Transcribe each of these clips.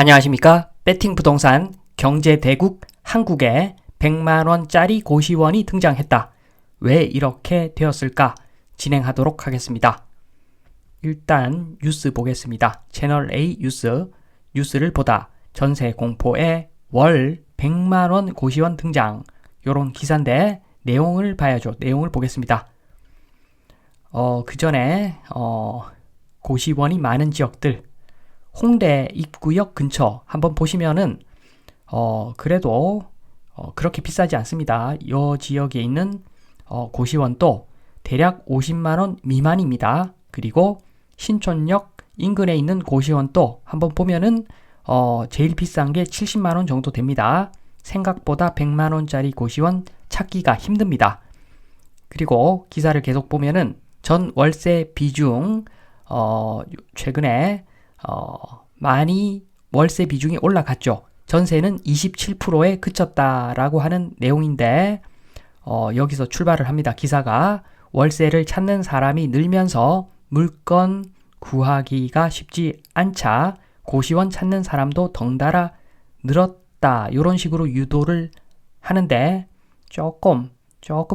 안녕하십니까? 배팅 부동산 경제대국 한국에 100만원짜리 고시원이 등장했다. 왜 이렇게 되었을까? 진행하도록 하겠습니다. 일단 뉴스 보겠습니다. 채널 A 뉴스를 보다 전세 공포에 월 100만원 고시원 등장. 요런 기사인데 내용을 봐야죠. 내용을 보겠습니다. 그 전에 고시원이 많은 지역들 홍대 입구역 근처 한번 보시면은 그래도 그렇게 비싸지 않습니다. 이 지역에 있는 고시원도 대략 50만원 미만입니다. 그리고 신촌역 인근에 있는 고시원도 한번 보면은 제일 비싼 게 70만원 정도 됩니다. 생각보다 100만원짜리 고시원 찾기가 힘듭니다. 그리고 기사를 계속 보면은 전 월세 비중 최근에 많이 월세 비중이 올라갔죠. 전세는 27%에 그쳤다라고 하는 내용인데 여기서 출발을 합니다. 기사가 월세를 찾는 사람이 늘면서 물건 구하기가 쉽지 않자 고시원 찾는 사람도 덩달아 늘었다. 이런 식으로 유도를 하는데 조금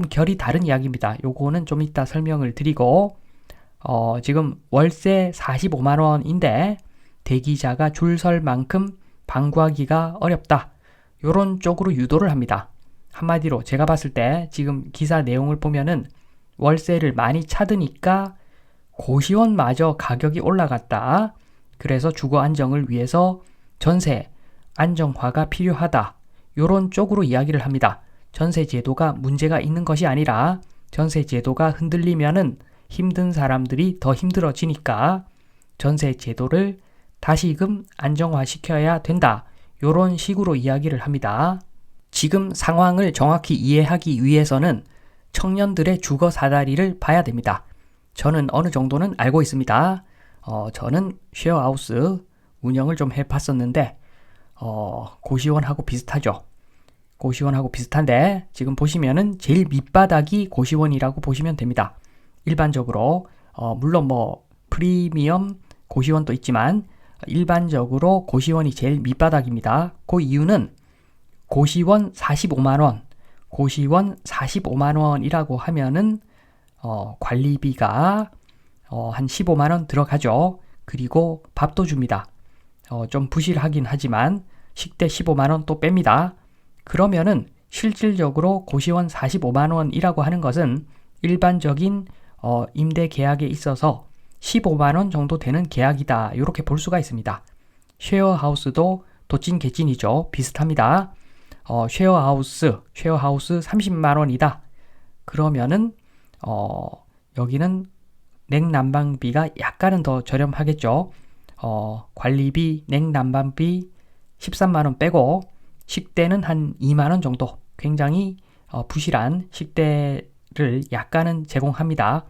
결이 다른 이야기입니다. 요거는 좀 이따 설명을 드리고 지금 월세 45만원인데 대기자가 줄 설 만큼 방 구하기가 어렵다. 요런 쪽으로 유도를 합니다. 한마디로 제가 봤을 때 지금 기사 내용을 보면은 월세를 많이 찾으니까 고시원마저 가격이 올라갔다. 그래서 주거 안정을 위해서 전세 안정화가 필요하다. 요런 쪽으로 이야기를 합니다. 전세 제도가 문제가 있는 것이 아니라 전세 제도가 흔들리면은 힘든 사람들이 더 힘들어지니까 전세 제도를 다시금 안정화시켜야 된다. 이런 식으로 이야기를 합니다. 지금 상황을 정확히 이해하기 위해서는 청년들의 주거 사다리를 봐야 됩니다. 저는 어느 정도는 알고 있습니다. 저는 쉐어하우스 운영을 좀 해봤었는데 고시원하고 비슷하죠. 고시원하고 비슷한데 지금 보시면은 제일 밑바닥이 고시원이라고 보시면 됩니다. 일반적으로 물론 프리미엄 고시원도 있지만 일반적으로 고시원이 제일 밑바닥입니다. 그 이유는 고시원 45만원 이라고 하면은 관리비가 한 15만원 들어가죠. 그리고 밥도 줍니다. 좀 부실하긴 하지만 식대 15만원 또 뺍니다. 그러면은 실질적으로 고시원 45만원이라고 하는 것은 일반적인 임대 계약에 있어서 15만원 정도 되는 계약이다. 이렇게 볼 수가 있습니다. 쉐어하우스도 도찐 개찐이죠. 비슷합니다. 쉐어하우스 30만원이다. 그러면은 여기는 냉난방비가 약간은 더 저렴하겠죠. 관리비, 냉난방비 13만원 빼고 식대는 한 2만원 정도 굉장히 부실한 식대를 약간은 제공합니다.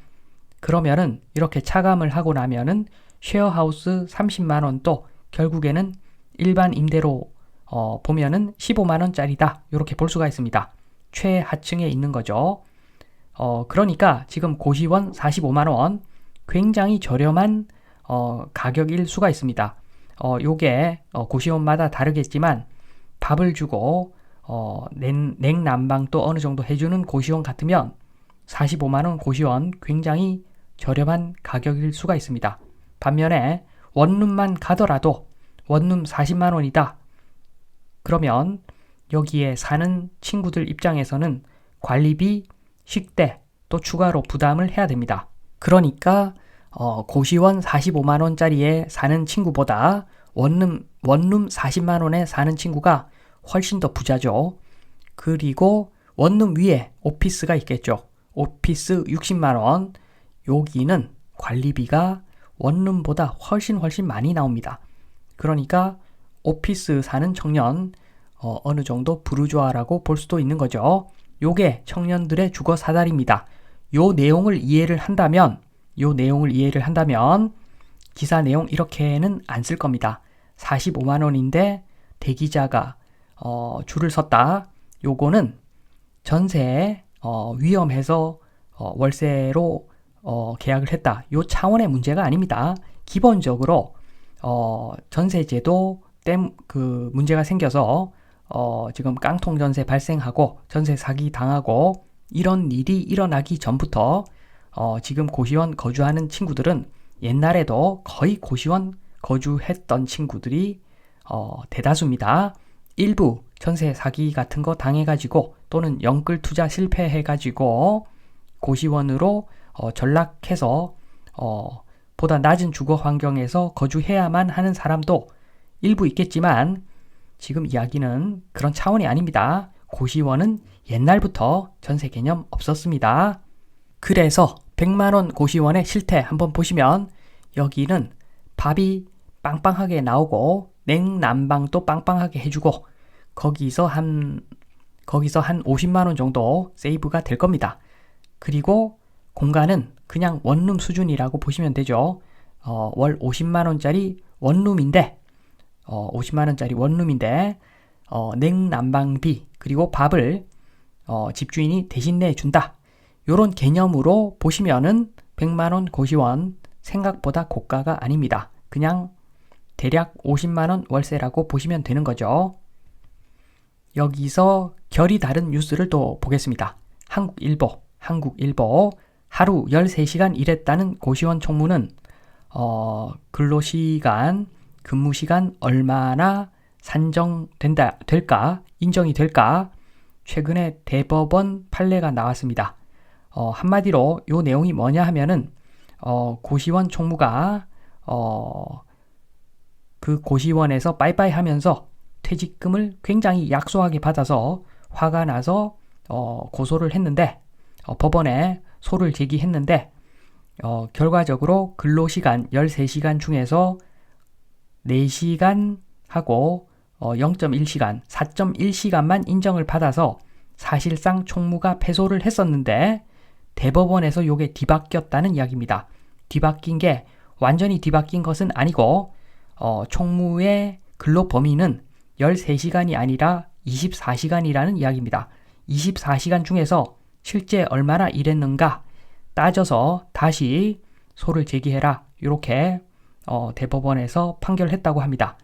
그러면은 이렇게 차감을 하고 나면은 쉐어하우스 30만원도 결국에는 일반 임대로 보면은 15만원짜리다. 이렇게 볼 수가 있습니다. 최하층에 있는 거죠. 그러니까 지금 고시원 45만원 굉장히 저렴한 가격일 수가 있습니다. 요게 고시원마다 다르겠지만 밥을 주고 냉난방도 어느 정도 해주는 고시원 같으면 45만원 고시원 굉장히 저렴한 가격일 수가 있습니다. 반면에 원룸만 가더라도 원룸 40만원이다. 그러면 여기에 사는 친구들 입장에서는 관리비, 식대 또 추가로 부담을 해야 됩니다. 그러니까 고시원 45만원짜리에 사는 친구보다 원룸 40만원에 사는 친구가 훨씬 더 부자죠. 그리고 원룸 위에 오피스가 있겠죠. 오피스 60만원. 여기는 관리비가 원룸보다 훨씬 많이 나옵니다. 그러니까 오피스 사는 청년 어느 정도 부르주아라고 볼 수도 있는 거죠. 요게 청년들의 주거 사다리입니다. 요 내용을 이해를 한다면 기사 내용 이렇게는 안 쓸 겁니다. 45만원인데 대기자가 줄을 섰다. 요거는 전세에 위험해서 월세로 계약을 했다. 요 차원의 문제가 아닙니다. 기본적으로 전세제도 그 문제가 생겨서 지금 깡통 전세 발생하고 전세 사기 당하고 이런 일이 일어나기 전부터 지금 고시원 거주하는 친구들은 옛날에도 거의 고시원 거주했던 친구들이 대다수입니다. 일부 전세 사기 같은 거 당해가지고 또는 영끌 투자 실패해가지고 고시원으로 전락해서 보다 낮은 주거 환경에서 거주해야만 하는 사람도 일부 있겠지만 지금 이야기는 그런 차원이 아닙니다. 고시원은 옛날부터 전세 개념 없었습니다. 그래서 100만원 고시원의 실태 한번 보시면 여기는 밥이 빵빵하게 나오고 냉난방도 빵빵하게 해주고 거기서 한 50만원 정도 세이브가 될 겁니다. 그리고 공간은 그냥 원룸 수준이라고 보시면 되죠. 월 50만원짜리 원룸인데 냉난방비 그리고 밥을 집주인이 대신 내준다. 요런 개념으로 보시면은 100만원 고시원 생각보다 고가가 아닙니다. 그냥 대략 50만원 월세라고 보시면 되는 거죠. 여기서 결이 다른 뉴스를 또 보겠습니다. 한국일보 하루 13시간 일했다는 고시원 총무는 근로시간, 근무시간 얼마나 될까, 인정이 될까? 최근에 대법원 판례가 나왔습니다. 한마디로 요 내용이 뭐냐 하면은 고시원 총무가 그 고시원에서 빠이빠이 하면서 퇴직금을 굉장히 약소하게 받아서 화가 나서 고소를 했는데 법원에 소를 제기했는데 결과적으로 근로시간 13시간 중에서 4시간 하고 0.1시간, 4.1시간만 인정을 받아서 사실상 총무가 패소를 했었는데 대법원에서 요게 뒤바뀌었다는 이야기입니다. 뒤바뀐 게 완전히 뒤바뀐 것은 아니고 총무의 근로 범위는 13시간이 아니라 24시간이라는 이야기입니다. 24시간 중에서 실제 얼마나 일했는가 따져서 다시 소를 제기해라. 이렇게 대법원에서 판결했다고 합니다.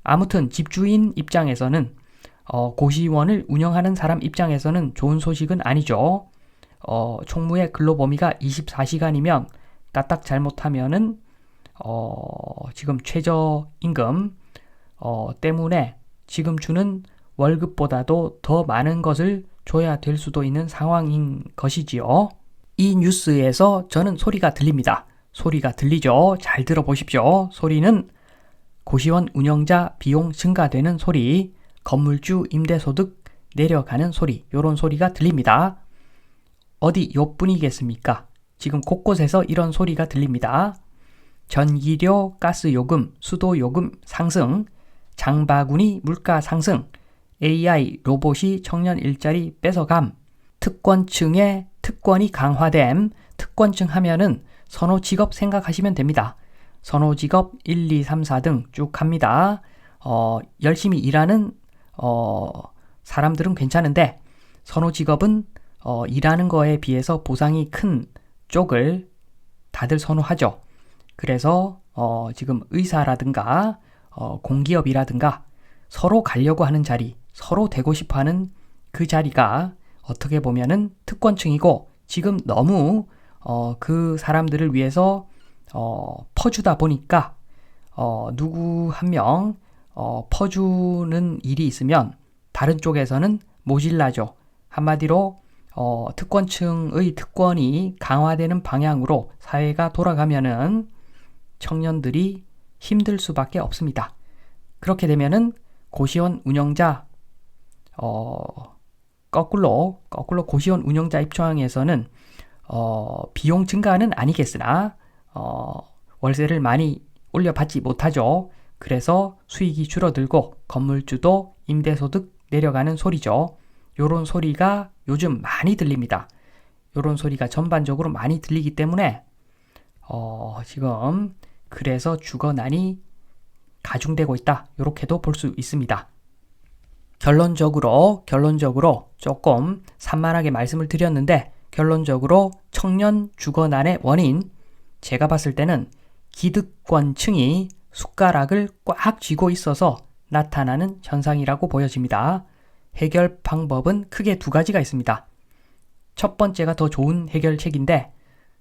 아무튼 집주인 입장에서는 고시원을 운영하는 사람 입장에서는 좋은 소식은 아니죠. 총무의 근로 범위가 24시간이면 까딱 잘못하면은 지금 최저임금 때문에 지금 주는 월급보다도 더 많은 것을 줘야 될 수도 있는 상황인 것이지요. 이 뉴스에서 저는 소리가 들립니다. 소리가 들리죠? 잘 들어보십시오. 소리는 고시원 운영자 비용 증가되는 소리, 건물주 임대소득 내려가는 소리, 요런 소리가 들립니다. 어디 요뿐이겠습니까? 지금 곳곳에서 이런 소리가 들립니다. 전기료, 가스요금, 수도요금 상승, 장바구니 물가 상승, AI 로봇이 청년 일자리 뺏어감, 특권층의 특권이 강화됨. 특권층 하면은 선호직업 생각하시면 됩니다. 선호직업 1, 2, 3, 4 등 쭉 갑니다. 열심히 일하는 사람들은 괜찮은데 선호직업은 일하는 거에 비해서 보상이 큰 쪽을 다들 선호하죠. 그래서 지금 의사라든가 공기업이라든가 서로 가려고 하는 자리, 서로 되고 싶어하는 그 자리가 어떻게 보면은 특권층이고 지금 너무 그 사람들을 위해서 퍼주다 보니까 누구 한 명 퍼주는 일이 있으면 다른 쪽에서는 모질라죠. 한마디로 특권층의 특권이 강화되는 방향으로 사회가 돌아가면은 청년들이 힘들 수밖에 없습니다. 그렇게 되면은 고시원 운영자 거꾸로 고시원 운영자 입장에서는 비용 증가는 아니겠으나 월세를 많이 올려받지 못하죠. 그래서 수익이 줄어들고 건물주도 임대소득 내려가는 소리죠. 요런 소리가 요즘 많이 들립니다. 요런 소리가 전반적으로 많이 들리기 때문에 지금 그래서 주거난이 가중되고 있다. 이렇게도 볼 수 있습니다. 결론적으로 조금 산만하게 말씀을 드렸는데 결론적으로 청년 주거난의 원인 제가 봤을 때는 기득권층이 숟가락을 꽉 쥐고 있어서 나타나는 현상이라고 보여집니다. 해결 방법은 크게 두 가지가 있습니다. 첫 번째가 더 좋은 해결책인데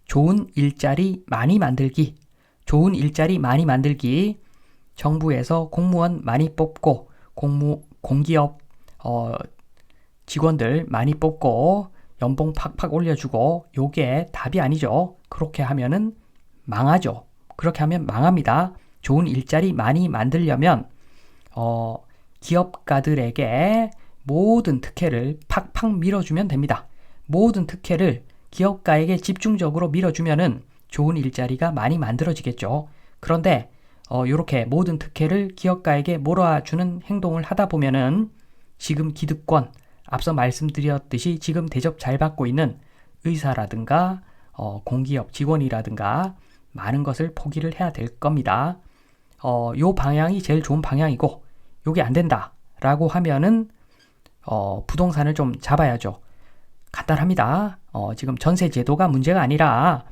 좋은 일자리 많이 만들기. 좋은 일자리 많이 만들기. 정부에서 공무원 많이 뽑고 공기업 직원들 많이 뽑고 연봉 팍팍 올려주고 요게 답이 아니죠. 그렇게 하면은 망하죠. 그렇게 하면 망합니다. 좋은 일자리 많이 만들려면 기업가들에게 모든 특혜를 팍팍 밀어주면 됩니다. 모든 특혜를 기업가에게 집중적으로 밀어주면은 좋은 일자리가 많이 만들어지겠죠. 그런데 이렇게 모든 특혜를 기업가에게 몰아주는 행동을 하다 보면은 지금 기득권, 앞서 말씀드렸듯이 지금 대접 잘 받고 있는 의사라든가 공기업 직원이라든가 많은 것을 포기를 해야 될 겁니다. 요 방향이 제일 좋은 방향이고 요게 안 된다라고 하면은 부동산을 좀 잡아야죠. 간단합니다. 지금 전세 제도가 문제가 아니라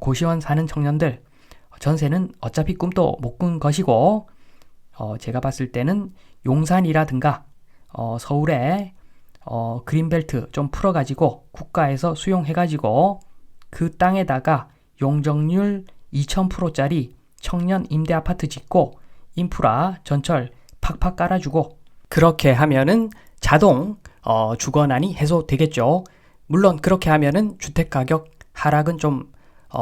고시원 사는 청년들 전세는 어차피 꿈도 못 꾼 것이고 제가 봤을 때는 용산이라든가 서울에 그린벨트 좀 풀어가지고 국가에서 수용해가지고 그 땅에다가 용적률 2000%짜리 청년 임대 아파트 짓고 인프라 전철 팍팍 깔아주고 그렇게 하면은 자동 주거난이 해소되겠죠. 물론 그렇게 하면은 주택가격 하락은 좀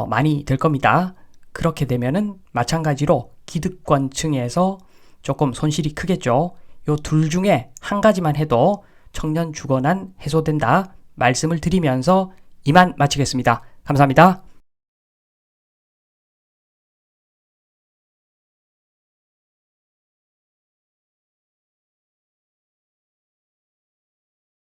많이 될 겁니다. 그렇게 되면은 마찬가지로 기득권층에서 조금 손실이 크겠죠. 요 둘 중에 한 가지만 해도 청년 주거난 해소된다 말씀을 드리면서 이만 마치겠습니다. 감사합니다.